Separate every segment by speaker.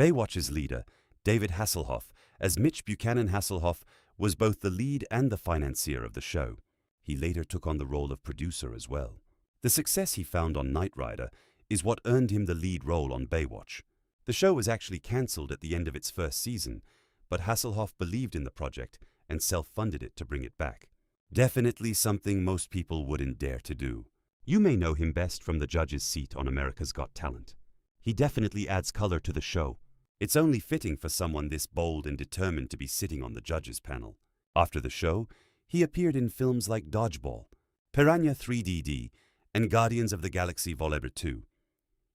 Speaker 1: Baywatch's leader, David Hasselhoff, as Mitch Buchanan Hasselhoff, was both the lead and the financier of the show. He later took on the role of producer as well. The success he found on Knight Rider is what earned him the lead role on Baywatch. The show was actually cancelled at the end of its first season, but Hasselhoff believed in the project and self-funded it to bring it back. Definitely something most people wouldn't dare to do. You may know him best from the judge's seat on America's Got Talent. He definitely adds color to the show. It's only fitting for someone this bold and determined to be sitting on the judges' panel. After the show, he appeared in films like Dodgeball, Piranha 3DD, and Guardians of the Galaxy Vol. 2.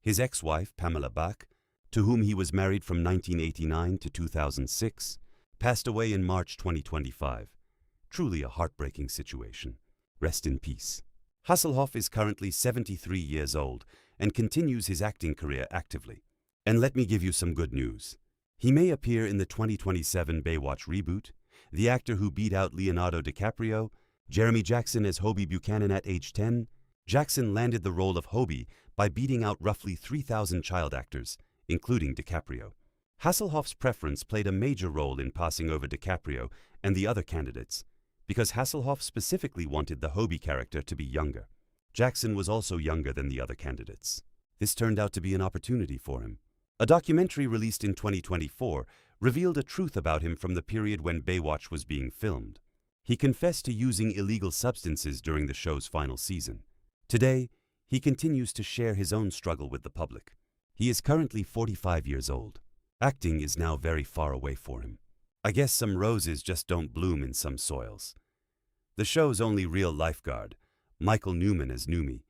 Speaker 1: His ex-wife, Pamela Bach, to whom he was married from 1989 to 2006, passed away in March 2025. Truly a heartbreaking situation. Rest in peace. Hasselhoff is currently 73 years old and continues his acting career actively. And let me give you some good news. He may appear in the 2027 Baywatch reboot. The actor who beat out Leonardo DiCaprio, Jeremy Jackson as Hobie Buchanan at age 10. Jackson landed the role of Hobie by beating out roughly 3,000 child actors, including DiCaprio. Hasselhoff's preference played a major role in passing over DiCaprio and the other candidates, because Hasselhoff specifically wanted the Hobie character to be younger. Jackson was also younger than the other candidates. This turned out to be an opportunity for him. A documentary released in 2024 revealed a truth about him from the period when Baywatch was being filmed. He confessed to using illegal substances during the show's final season. Today, he continues to share his own struggle with the public. He is currently 45 years old. Acting is now very far away for him. I guess some roses just don't bloom in some soils. The show's only real lifeguard, Michael Newman as Newmie,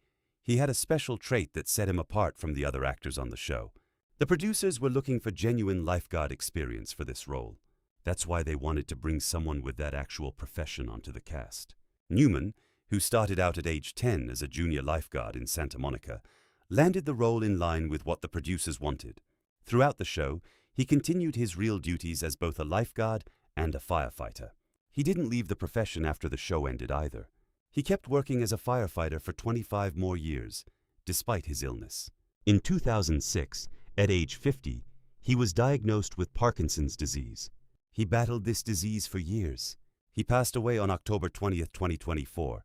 Speaker 1: he had a special trait that set him apart from the other actors on the show. The producers were looking for genuine lifeguard experience for this role. That's why they wanted to bring someone with that actual profession onto the cast. Newman, who started out at age 10 as a junior lifeguard in Santa Monica, landed the role in line with what the producers wanted. Throughout the show, he continued his real duties as both a lifeguard and a firefighter. He didn't leave the profession after the show ended either. He kept working as a firefighter for 25 more years, despite his illness. In 2006, at age 50, he was diagnosed with Parkinson's disease. He battled this disease for years. He passed away on October 20th, 2024.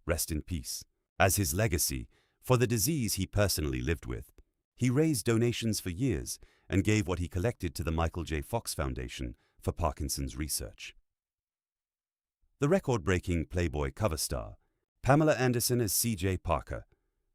Speaker 1: Rest in peace. As his legacy, for the disease he personally lived with, he raised donations for years and gave what he collected to the Michael J. Fox Foundation for Parkinson's research. The record-breaking Playboy cover star, Pamela Anderson as C.J. Parker.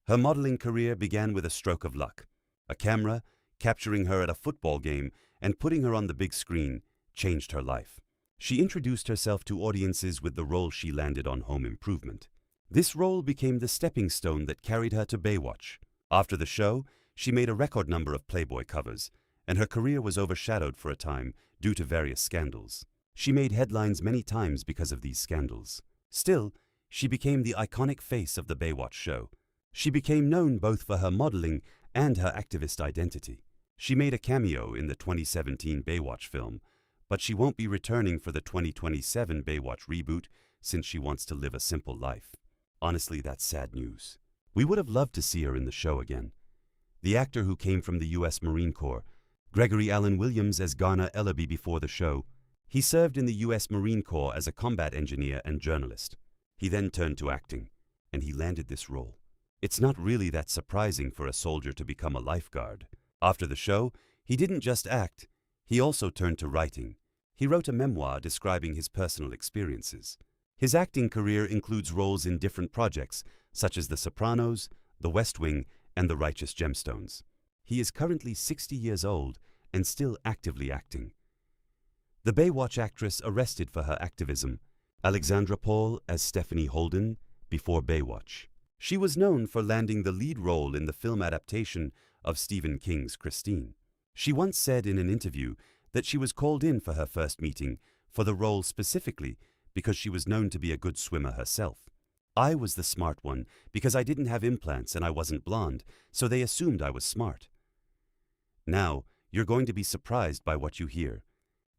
Speaker 1: Her modeling career began with a stroke of luck. A camera, capturing her at a football game and putting her on the big screen, changed her life. She introduced herself to audiences with the role she landed on Home Improvement. This role became the stepping stone that carried her to Baywatch. After the show, she made a record number of Playboy covers, and her career was overshadowed for a time due to various scandals. She made headlines many times because of these scandals. Still, she became the iconic face of the Baywatch show. She became known both for her modeling and her activist identity. She made a cameo in the 2017 Baywatch film, but she won't be returning for the 2027 Baywatch reboot since she wants to live a simple life. Honestly, that's sad news. We would have loved to see her in the show again. The actor who came from the U.S. Marine Corps, Gregory Alan Williams as Garner Ellaby before the show, he served in the U.S. Marine Corps as a combat engineer and journalist. He then turned to acting, and he landed this role. It's not really that surprising for a soldier to become a lifeguard. After the show, he didn't just act, he also turned to writing. He wrote a memoir describing his personal experiences. His acting career includes roles in different projects, such as The Sopranos, The West Wing, and The Righteous Gemstones. He is currently 60 years old and still actively acting. The Baywatch actress arrested for her activism, Alexandra Paul as Stephanie Holden, before Baywatch. She was known for landing the lead role in the film adaptation of Stephen King's Christine. She once said in an interview that she was called in for her first meeting for the role specifically because she was known to be a good swimmer herself. I was the smart one because I didn't have implants and I wasn't blonde, so they assumed I was smart. Now, you're going to be surprised by what you hear.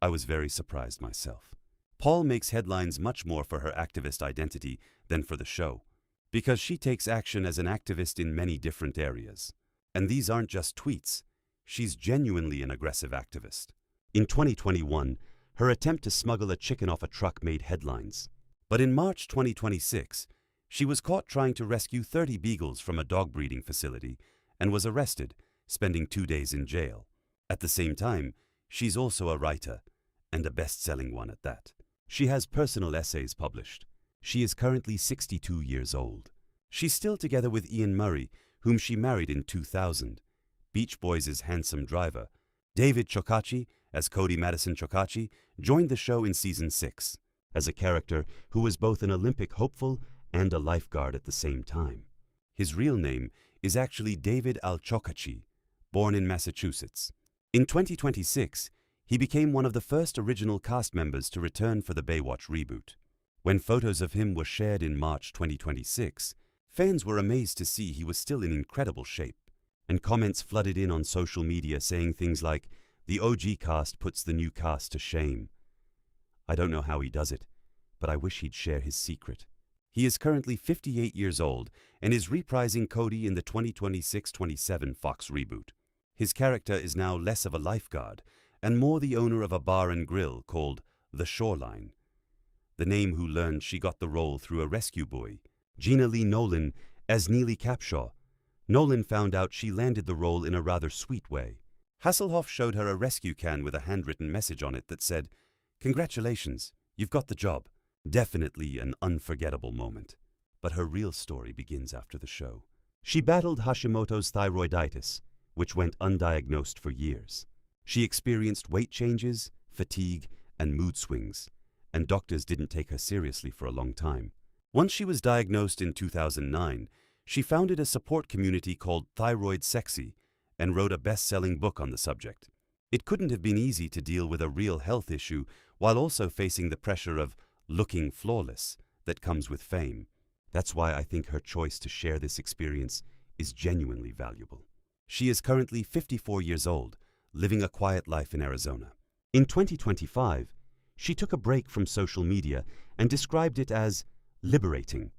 Speaker 1: I was very surprised myself. Paul makes headlines much more for her activist identity than for the show, because she takes action as an activist in many different areas. And these aren't just tweets. She's genuinely an aggressive activist. In 2021, her attempt to smuggle a chicken off a truck made headlines. But in March 2026, she was caught trying to rescue 30 beagles from a dog breeding facility and was arrested, spending 2 days in jail. At the same time, she's also a writer, and a best-selling one at that. She has personal essays published. She is currently 62 years old. She's still together with Ian Murray, whom she married in 2000, Beach Boys' handsome driver. David Chokachi, as Cody Madison Chokachi, joined the show in season 6, as a character who was both an Olympic hopeful and a lifeguard at the same time. His real name is actually David Chokachi, born in Massachusetts. In 2026, he became one of the first original cast members to return for the Baywatch reboot. When photos of him were shared in March 2026, fans were amazed to see he was still in incredible shape, and comments flooded in on social media saying things like, "The OG cast puts the new cast to shame." I don't know how he does it, but I wish he'd share his secret. He is currently 58 years old and is reprising Cody in the 2026-27 Fox reboot. His character is now less of a lifeguard and more the owner of a bar and grill called The Shoreline. The name who learned she got the role through a rescue buoy, Gena Lee Nolan, as Neely Capshaw. Nolan found out she landed the role in a rather sweet way. Hasselhoff showed her a rescue can with a handwritten message on it that said, "Congratulations, you've got the job." Definitely an unforgettable moment. But her real story begins after the show. She battled Hashimoto's thyroiditis, which went undiagnosed for years. She experienced weight changes, fatigue, and mood swings, and doctors didn't take her seriously for a long time. Once she was diagnosed in 2009, she founded a support community called Thyroid Sexy and wrote a best-selling book on the subject. It couldn't have been easy to deal with a real health issue while also facing the pressure of looking flawless that comes with fame. That's why I think her choice to share this experience is genuinely valuable. She is currently 54 years old, living a quiet life in Arizona. In 2025, she took a break from social media and described it as liberating.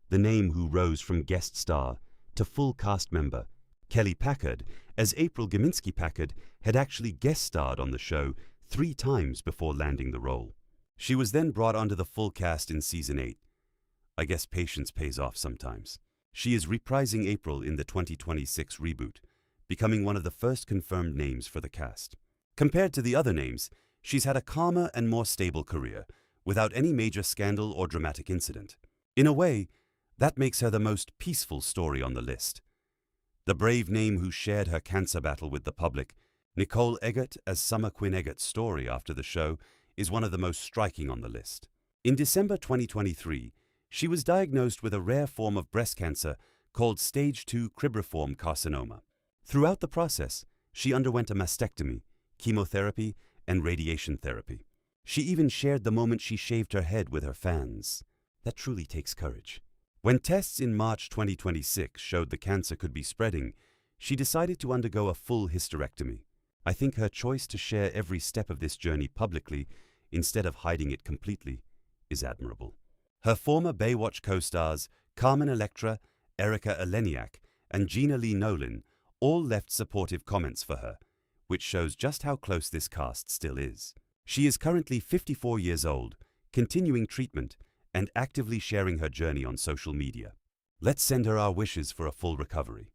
Speaker 1: The name who rose from guest star to full cast member, Kelly Packard, as April Gaminsky Packard, had actually guest starred on the show 3 times before landing the role. She was then brought onto the full cast in season 8. I guess patience pays off sometimes. She is reprising April in the 2026 reboot, becoming one of the first confirmed names for the cast. Compared to the other names, she's had a calmer and more stable career, without any major scandal or dramatic incident. In a way, that makes her the most peaceful story on the list. The brave name who shared her cancer battle with the public, Nicole Eggert as Summer Quinn Eggert's story after the show, is one of the most striking on the list. In December 2023, she was diagnosed with a rare form of breast cancer called stage 2 cribriform carcinoma. Throughout the process, she underwent a mastectomy, chemotherapy, and radiation therapy. She even shared the moment she shaved her head with her fans. That truly takes courage. When tests in March 2026 showed the cancer could be spreading, she decided to undergo a full hysterectomy. I think her choice to share every step of this journey publicly, instead of hiding it completely, is admirable. Her former Baywatch co-stars Carmen Electra, Erica Eleniak, and Gena Lee Nolan all left supportive comments for her, which shows just how close this cast still is. She is currently 54 years old, continuing treatment, and actively sharing her journey on social media. Let's send her our wishes for a full recovery.